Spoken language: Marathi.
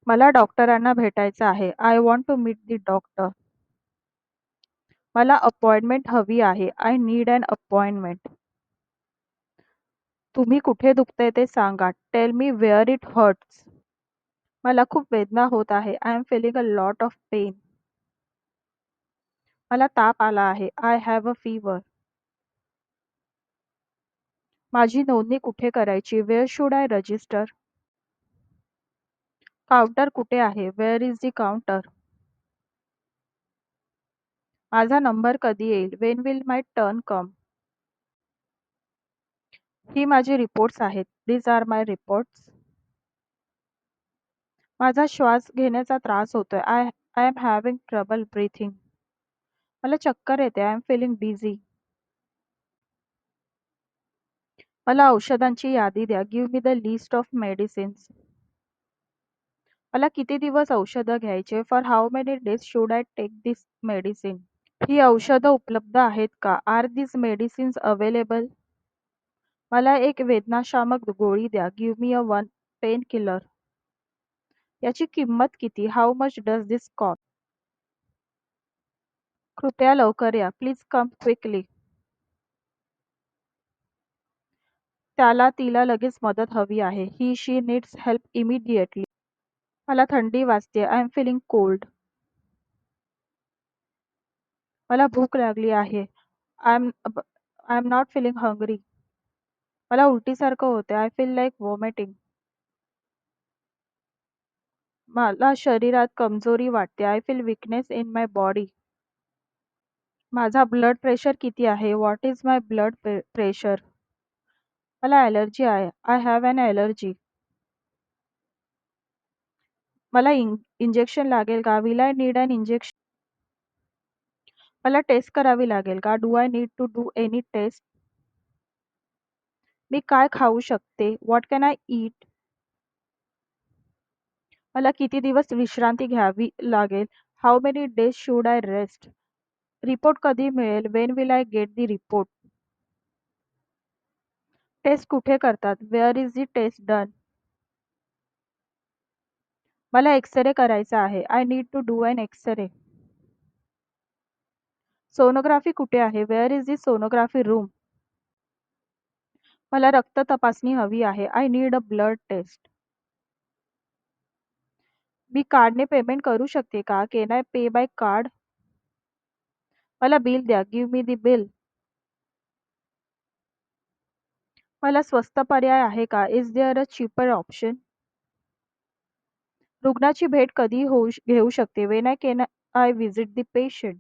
मला डॉक्टरांना भेटायचं आहे. I want to meet the doctor. मला अपॉइंटमेंट हवी आहे. I need an appointment. तुम्ही कुठे दुखतंय ते सांगा. Tell me where it hurts. मला खूप वेदना होत आहे. I am feeling a lot of pain. मला ताप आला आहे. I have a fever. माझी नोंदणी कुठे करायची? Where should I register? Counter कुठे आहे? Where is the counter? माझा नंबर कधी येईल? When will my turn come? ही माझी रिपोर्ट्स आहेत. These are my reports. माझा श्वास घेण्याचा त्रास होतोय. I I am having trouble breathing. मला चक्कर येते. I am feeling dizzy. मला औषधांची यादी द्या. Give me the list of medicines. मला किती दिवस औषधं घ्यायचे? For how many days should I take this medicine? ही औषधं उपलब्ध आहेत का? Are this medicines available? मला एक वेदनाशामक गोळी द्या. Give me a one pain killer. याची किंमत किती? How much does this cost? कृपया लवकर या. Please come quickly. त्याला तिला लगेच मदत हवी आहे. He she needs help immediately. मला थंडी वाजते. I am feeling cold. मला भूक लागली आहे. I am I am not feeling hungry. मला उलटीसारखं होते. I feel like vomiting. मला शरीरात कमजोरी वाटते. I feel weakness in my body. माझा ब्लड प्रेशर किती आहे? What is my blood pressure? मला ॲलर्जी आहे. I have an allergy. मला इंजेक्शन लागेल का? Will I need an injection? मला टेस्ट करावी लागेल का? Do I need to do any test? मी काय खाऊ शकते? What can I eat? मला किती दिवस विश्रांती घ्यावी लागेल? How many days should I rest? Report कधी मिळेल? When will I get the report? Test कुठे करतात? Where is the test done? मला एक्स-रे करायचा आहे. I need to do an x-ray. Sonography कुठे आहे? Where is the sonography room? मला रक्त तपासणी हवी आहे. I need a blood test. मी कार्डने पेमेंट करू शकते का? Can I pay by card? मला बिल द्या. Give me the bill. मला स्वस्त पर्याय आहे का? Is there a cheaper option? रुग्णाची भेट कधी घेऊ शकते? When I can I visit the patient?